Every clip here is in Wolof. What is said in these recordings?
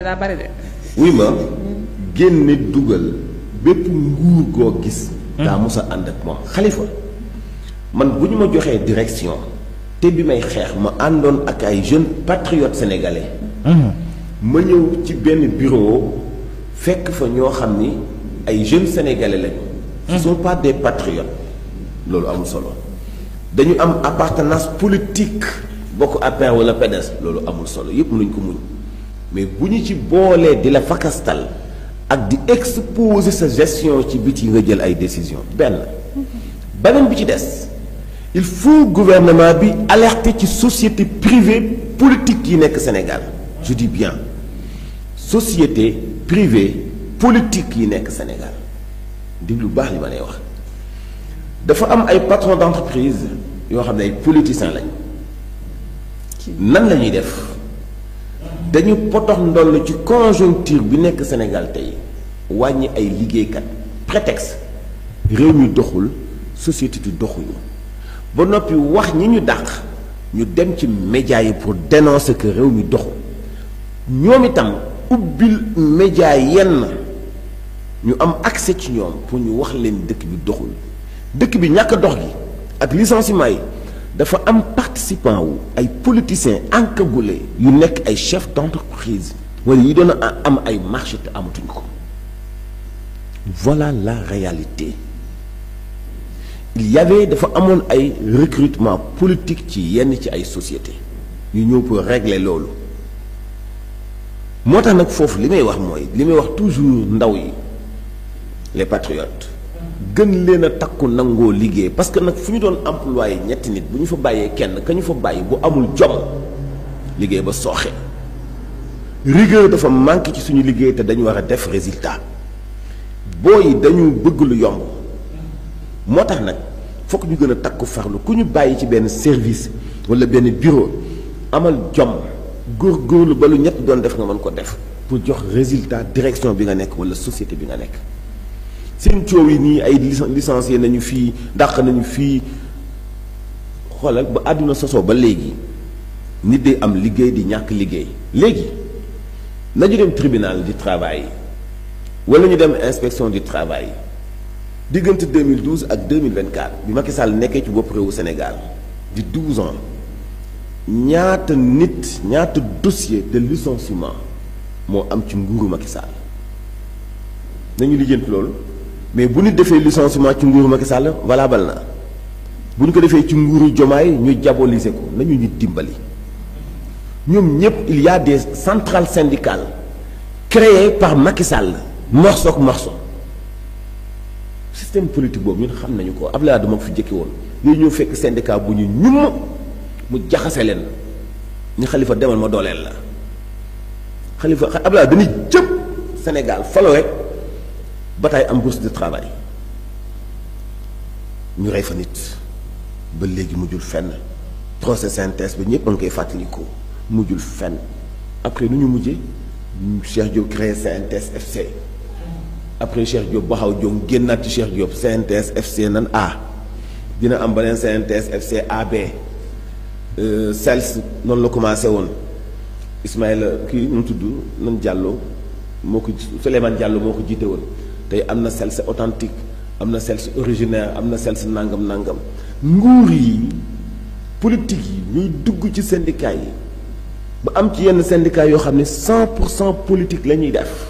daa bari de. wuy ma génne dugal bépp nguur goo gis. daa mos a ànd ak moom Khalifa man bu ñu ma joxee direction te bi may xeex ma àndoon ak ay jeunes patriotes sénégalais. ma ñëw ci benn bureau fekk fa ñoo xam ni ay jeunes sénégalais lañu. ce sont pas des patriotes loolu amul solo dañu am appartenance politique bokk APR wala PDS loolu amul solo yépp mënuñ ko muñ mais bu ñu ci boolee di la fakastal ak di exposer sa gestion ci biti nga jël ay décisions beneen bi ci des il faut gouvernement bi alerter ci société privée politique yi nekk Sénégal je dis bien société privée politique yi nekk Sénégal déglu lu baax li ma lay wax dafa am ay patrons d'entreprise yoo xam ne ay politiciens lañ nan la ñuy def dañu potox ndoll ci conjoncture bi nekk Sénégal tey wàññi ay liggéeykat prétexte réew mi doxul société di doxuñu ba noppi wax ñi ñu dàq ñu dem ci médias yi pour dénoncer que réew mi doxul ñoom itam ubbil médias yenn ñu am accès ci ñoom pour ñu wax leen dëkk bi doxul dëkk bi ñàkk dox gi ak licenciement yi dafa am participant wu ay politiciens encagoulés yu nekk ay chefs d'entreprise wala yi doon am ay marché te amatuñ ko voilà la réalité il y avait dafa amoon ay recrutement politique ci yenn ci ay sociétés ñu ñëw pour régler loolu moo tax nag foofu li may wax mooy li may wax toujours ndaw yi les patriotes gën leen a takku nangoo liggéey parce que nag fu ñu doon employé ñetti nit bu ñu fa bàyyee kenn ka ñu fa bàyyi bu amul jom liggéey ba sooxe rigueur dafa manqué ci suñu liggéey te dañu war a def résultat booy dañu bëgg lu yomb moo tax nag fokk ñu gën a takku farlu ku ñu bàyyi ci benn service wala benn bureau amal jom góorgóorlu ba lu ñett doon def nga mën ko def pour jox résultat direction bi nga nekk wala société bi nga nekk seen coow yi nii ay licencié nañu fii dàq nañu fii xoolal ba àdduna sosoo ba léegi nit day am liggéey di ñàkk liggéey léegi nañu dem tribunal du travail wala ñu dem inspection du travail diggante 2012 ak 2024 bi Macky Sall nekkee ci bopp réewu Sénégal di 12 ans ñaata nit ñaata dossier de licenciement moo am ci nguuru Macky Sall nañu lijjanti loolu mais bu nit defee licenciement ci nguuru Macky Sall valable na bu ñu ko defee ci nguuru Diomaye ñu diaboliser ko nañu ñu dimbali ñoom ñëpp il y a des centrales syndicales créées par Macky Sall morceau ak morceau système politique boobu ñun xam nañu ko Abdoulaye Wade moo ko fi jëkki woon yooyu ñëw fekk syndicat bu ñu ñum mu jaxase leen ñu Khalifa demal ma dooleel la Khalifa Abdoulaye dañuy jëpp Sénégal falo rek bataille am bourse de travail ñu rey fa nit ba léegi mujjul fenn procès synthèse ba ñëpp a ngi koy fàttaliku mujjul fenn après nu ñu mujjee Cheikh Diop créé CNTS FC après Cheikh Diop baxaw jom génnaat ci Cheikh Diop CNTS FC nan A dina am beneen CNTS FC AB CELS noonu la commencé woon Ismaïla kii nu mu tudd nan Diallo moo ko Souleymane Diallo moo ko jiite woon tey am na CELS authentique am na CELS originaire am na CELS nangam nangam nguur yi politique yi ñuy dugg ci syndicat yi ba am ci yenn syndicat yoo xam ne 100% politique la ñuy def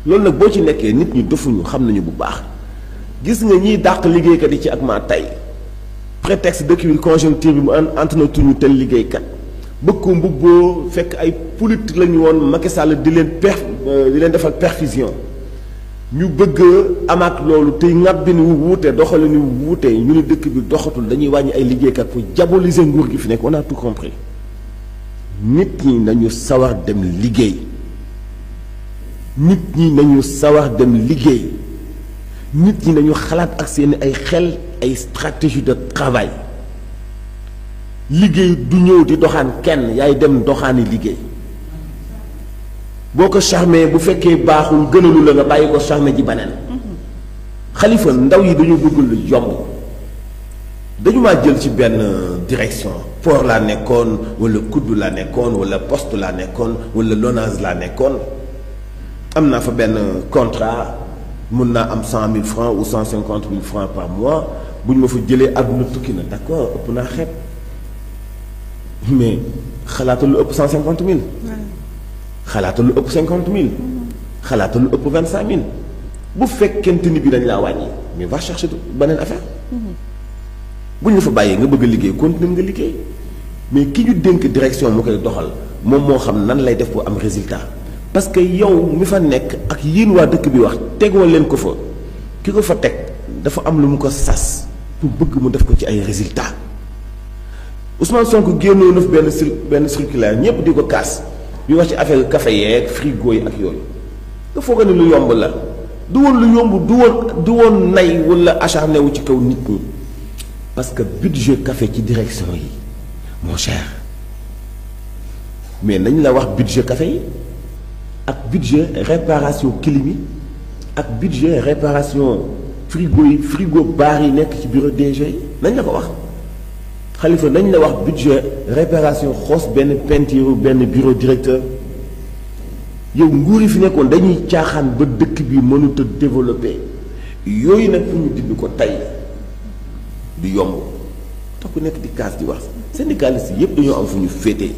loolu nag boo ci nekkee nit ñi dofuñu xam nañu bu baax gis nga ñiy dàq liggéeykat yi ci ak maa tey prétexte dëkk bi conjoncture bi mu antanatuñu tel liggéeykat bëgg ko mbubboo fekk ay politique la ñu woon Macky Sall di leen defal perfusion ñu bëgg amaat loolu tey ŋàbbi ni wu wuute doxali ni wu wuute ñu ne dëkk bi doxatul dañuy wàññi ay liggéeykat pour diaboliser nguur gi fi nekk on a tout compris nit ñi nañu sawar dem liggéey nit ñi nañu sawar dem liggéey nit ñi nañu xalaat ak seeni ay xel ay stratégie de travail liggéey du ñëw di doxaan kenn yaay dem doxaani liggéey boo ko charmé bu fekkee baaxul gënalu la nga bàyyi ko charmé ji baneen Khalifa ndaw yi dañu bëgg lu yomb dañu maa jël ci benn direction port laa nekkoon wala kuddu laa nekkoon wala poste laa nekkoon wala lonase laa nekkoon am naa fa benn contrat mun naa am 100 000 francs ou 150 000 francs par mois bu ñu ma fa jëlee àdduna tukki na d'accord ëpp naa xeeb mais xalaata lu ëpp 150 000 xalaata lu ëpp 50 000 xalaata lu ëpp 25 000 bu fekkente ni bi dañ laa wàññi mais va chercher beneen affaire bu ñu la fa bàyyee nga bëgg a liggéey continuer nga liggéey mais ki ñu dénk direction mu koy doxal moom moo xam nan lay def pour am résultat parce que yow mi fa nekk ak yéen waa dëkk bi wax tegoo leen ko fa ki ko fa teg dafa am lu mu ko sas pour bëgg mu def ko ci ay résultats Ousmane Sonko génnoo na fi benn circulaire ñëpp di ko kaas bi wax ci affaire café yeeg frigo yi ak yooyu nga foog ne lu yomb la du woon lu yomb du woon nay wala acharné wu ci kaw nit ñi parce que budget café ci direction yi moo cher mais nañ la wax budget café yi ak budget réparation clim yi ak budget réparation frigo bar yi nekk ci bureau DG yi nañ la ko wax Khalifa nañ la wax budget réparation xoos benn peinture benn bureau directeur yow nguur yi fi nekkoon dañuy caaxaan ba dëkk bi mënut a développé yooyu nag fu ñu dindi ko tey du yomb tax ku nekk di kaas di wax syndicaliste yëpp dañoo am fu ñu féetee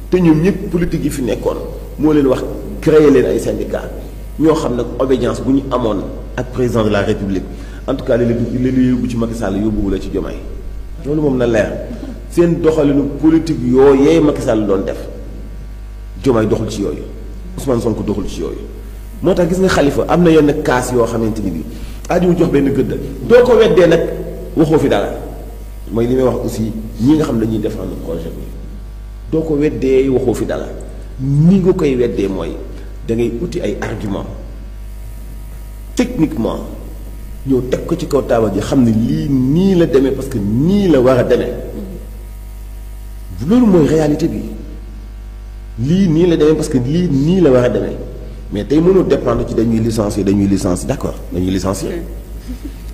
te ñoom ñëpp politique yi fi nekkoon moo leen wax créer leen ay syndicat ñoo xam nag obédience bu ñu amoon ak président de la république en tout cas li yóbbu ci Macky Sall yóbbuwu la ci Diomaye loolu moom na leer seen doxalinu politique yooyee Macky Sall doon def Diomaye doxul ci yooyu Ousmane Sonko doxul ci yooyu moo tax gis nga Khalifa am na yenn kaas yoo xamante ni bi aaju jox benn gëdd doo ko weddee nag waxoo fi dara mooy li may wax aussi ñi nga xam dañuy défendre projet bi doo ko weddee waxoo fi dara ni nga koy weddee mooy da ngay uti ay argument techniquement ñëw teg ko ci kaw taabal ji xam ne lii nii la demee parce que nii la war a demee loolu mooy réalité bi lii nii la demee parce que lii nii la war a demee mais tey mënul dépendre ci dañuy licencier d'accord dañuy licencier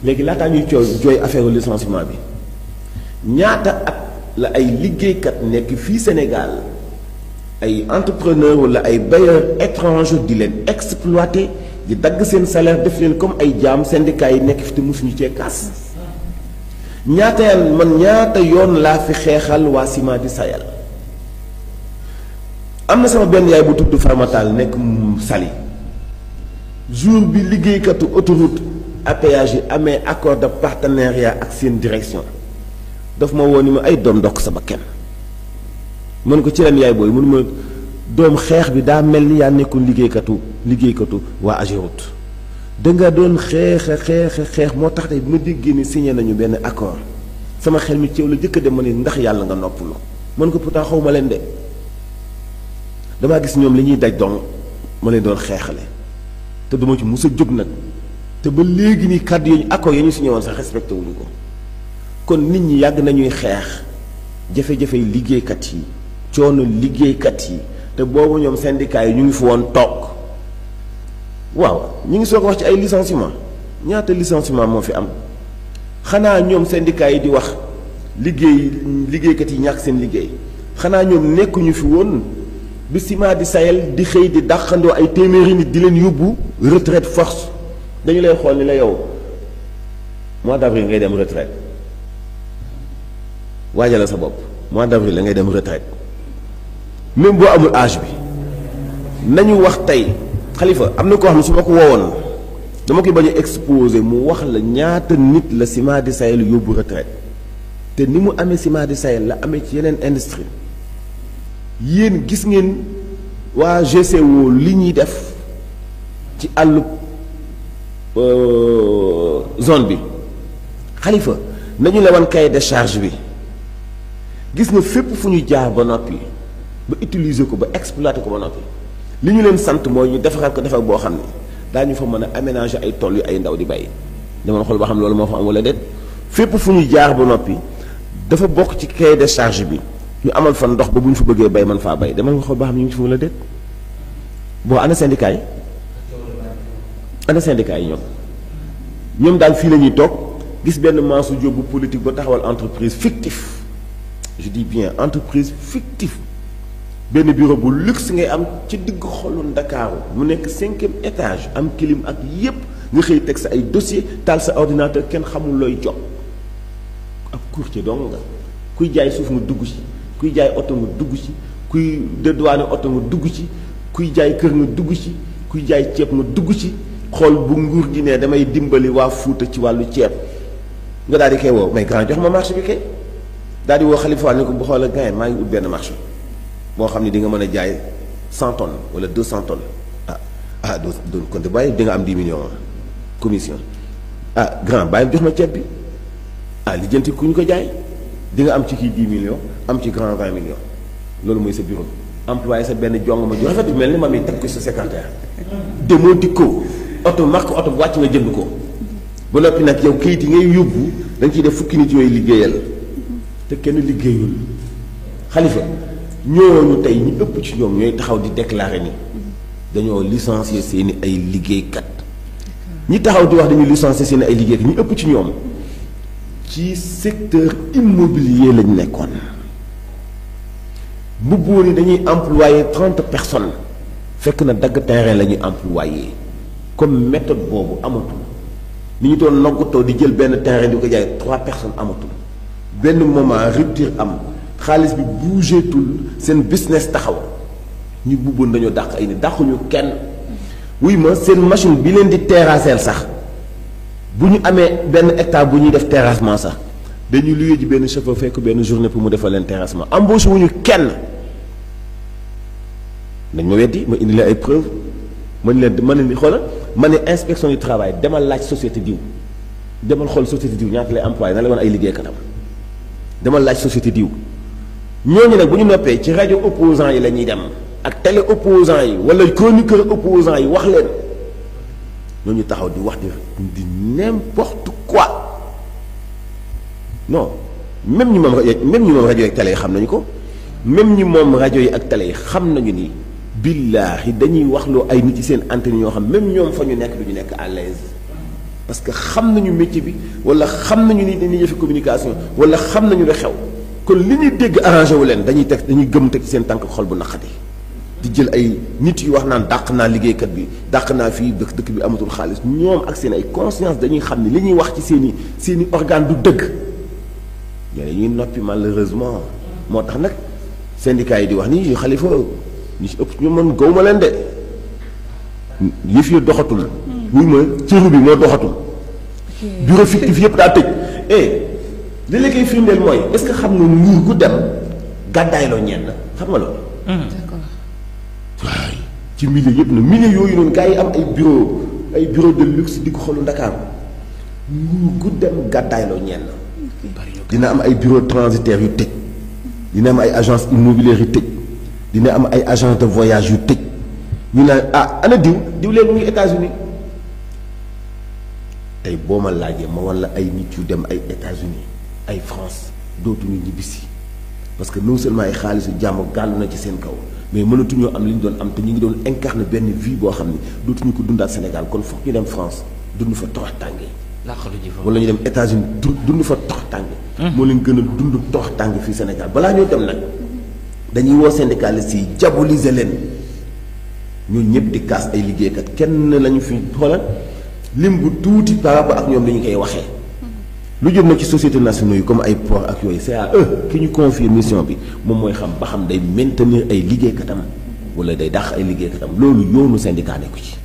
léegi laataa ñuy jooy affaire licenciement bi ñaata at la ay liggéeykat nekk fii Sénégal ay entrepreneur wala ay bailleurs étrangers di leen exploiter di dagg seen salaire def leen comme ay jaam syndicats yi nekk fi te mosuñu cee kaas ñaata yoon laa fi xeexal waa Cima di Sayal am na sama benn yaay bu tudd Farmatal nekk Saly jour bi liggéeykatu autoroute à péage yi amee accord de partenariat ak seen direction daf ma woo ni ma ay doom ndokk sa bakkan mën ko ci leen yaay booy mënu ma doom xeex bi daa mel ni yaa nekkoon liggéeykatu waa Ageroute danga doon xeex moo tax tey bi ma déggee ni signé nañu benn accord sama xel mi ceew la jëkk a dem ma ni ndax yàlla nga noppalu mën ko pourtant xaw ma leen de damaa gis ñoom li ñuy daj donc ma leen doon xeexale te duma ci mus a jóg nag te ba léegi nii kàddu yi accord yi ñu signé woon sax respecté wuñu ko kon nit ñi yàgg nañuy xeex jafe-jafe liggéeykat yi coono liggéeykat yi te boobu ñoom syndicats yi ñu ngi fi woon toog waaw ñu ngi soog a wax ci ay licenciement ñaata licenciement moo fi am xanaa ñoom syndicats yi di wax liggéeykat yi ñàkk seen liggéey xanaa ñoom nekkuñu fi woon bi Cima di Sayal di xëy di dàqandoo ay téeméeri nit di leen yóbbu retraite force dañu lay xool ni la yow mois d'avril ngay dem retraite waajal sa bopp mois d'avril la ngay dem retraite même boo amul âge bi nañu wax tey Khalifa am na koo xam ne su ma ko woowoon dama koy bañ a exposé mu wax la ñaata nit la Cima di Sayal yóbbu retraite te ni mu amee Cima di Sayal la amee ci yeneen industrie yéen gis ngeen waa GCO li ñuy def ci àll zone bi Khalifa nañu la wan cahier de charge bi gis nga fépp fu ñu jaar ba noppi ba utiliser ko ba exploiter ko ba noppi li ñu leen sant mooy ñu defaral ko defar boo xam ne daañu fa mën a aménager ay tool yu ay ndaw di bay dama xool ba xam loolu moo fa am wala déet fépp fu ñu jaar ba noppi dafa bokk ci cahier de charge bi ñu amal fa ndox ba bu ñu fa bëggee bay man faa bay dama xool ba xam ñu ngi fi wala déet boo ana syndicat yi ñoom daal fii la ñuy toog gis benn Mansour Diop bu politique ba taxawal entreprise fictif je dis bien entreprise fictive benn bureau bu luxe ngay am ci digg xolu Ndakaaru mu nekk 5e étage am clim ak yépp nga xëy teg sa ay dossier taal sa ordinateur kenn xamul looy jox ab courtier dong nga kuy jaay suuf nga dugg ci kuy jaay oto nga dugg ci kuy dédouaner oto nga dugg ci kuy jaay kër nga dugg ci kuy jaay ceeb nga dugg ci xool bu nguur gi ne damay dimbali waa Fuuta ci wàllu ceeb nga daal di koy woo mais grand jox ma marché bi kay daal di woo Khalifa Wade ne ko bu xoolee gars maa ngi ut benn marché boo xam ne di nga mën a jaay 100 tonnes wala 200 tonnes doo kon de bàyyi di nga am 10 millions commission grand bàyyi jox ma ceeb bi lijjanti ku ñu ko jaay di nga am ci kii 10 millions am ci grand 20 millions loolu mooy sa bureau employé sa benn jong ma ju rafet bi mel ni ma mi teg ko sa secrétaire demoo dikkoo oto marque oto bu wàcc nga jënd ko ba noppi nag yow kayit yi ngay yóbbu da nga ciy def fukki nit yooyu liggéeyal te kenn liggéeyul Khalifa ñooñu tey ñi ëpp ci ñoom ñooy taxaw di déclarer ni dañoo licencier seeni ay liggéeykat ñi taxaw di wax dañuy licencier seeni ay liggéeykat ñi ëpp ci ñoom ci secteur immobilier lañ nekkoon mbubboo ni dañuy employer 30 personnes fekk na dagg terrain la ñuy employer comme méthode boobu amatul ni ñu doon noggatoo di jël benn terrain di ko jaay 3 personnes amatul benn moment rupture am xaalis bi bougeetul seen business taxaw ñu bubboon dañoo dàq ay ni dàquñu kenn wuy ma seen machine bi leen di terrasser sax bu ñu amee benn hectare bu ñuy def terrassement sax dañuy luye ji benn chauffeur fekk benn journée pour mu defal leen terrassement embauché wuñu kenn nañ ma weddi ma indi leen ay preuve ma ne ni xoolal ma ne inspection du travail demal laaj société diw demal xool société diw ñaata lay employé na la woon ay liggéeykatam demal laaj société diw ñooñu nag bu ñu noppee ci rajo opposant yi la ñuy dem ak télé opposant yi wala chroniqueur opposant yi wax leen ñooñu taxaw di wax di n'importe quoi non même ñi moom rajo yi ak télé yi xam nañu ko même ñi moom rajo yi ak télé yi xam nañu ni billaahi dañuy wax loo ay nit ci seen antenne ñoo xam même ñoom fa ñu nekk du ñu nekk à l'aise parce que xam nañu métier bi wala xam nañu ni dañuy yëfi communication wala xam nañu la xew kon li ñuy dégg arrangé wu leen dañuy gëm teg ci seen tànk xol bu naqati di jël ay nit yu wax naan dàq naa liggéeykat bi dàq naa fii dëkk bi amatul xaalis ñoom ak seen ay conscience dañuy xam ne li ñuy wax ci seen i organe du dëgg ñooñu ñuy noppi malheureusement moo tax nag syndicat yi di wax ni Khalifa ñu si ëpp ñu mën gaw ma leen de yëf yi doxatul. wuy ma cëru bi moo doxatul. bureau fictif yëpp daa tëj. li la koy firndeel mooy est-ce que xam nga nguur gu dem gàddaayloo ñenn xam nga loolu. d'accord. waay ci milieu yëpp na milieu yooyu noonu gars yi am ay bureau de luxe di ko xolu Ndakaaru nguur gu dem gàddaayloo ñenn. dina am ay bureau transitaire yu tëj. dina am ay agence immobilière yu tëj. dina am ay agence de voyage yu tëj. ñu naan ana diw leen mu ngi États-Unis tey boo ma laajee ma wala ay nit yu dem ay États-Unis ay France dootuñu ñibbisi parce que non seulement ay xaalisu jàmm gàllu na ci seen kaw mais mënatuñoo am li ñu doon am te ñu ngi doon incarner benn vie boo xam ne dootuñu ko dundaat Sénégal kon foog ñu dem France dund fa torox tànge wala ñu dem États-Unis dund fa torox tànge moo leen gën a dund torox tànge fii Sénégal balaa ñoo dem nag dañuy woo syndicalistes yi diaboliser leen ñooñu ñëpp di kaas ay liggéeykat kenn lañu fi xoolal lim bu tuuti par rapport ak ñoom li ñu koy waxee lu jëm na ci société nationale yi comme ay port ak yooyu c'est à eux ki ñu confier mission bi moom mooy xam ba xam day maintenir ay liggéeykatam wala day dàq ay liggéeykatam loolu yoonu syndicat nekku ci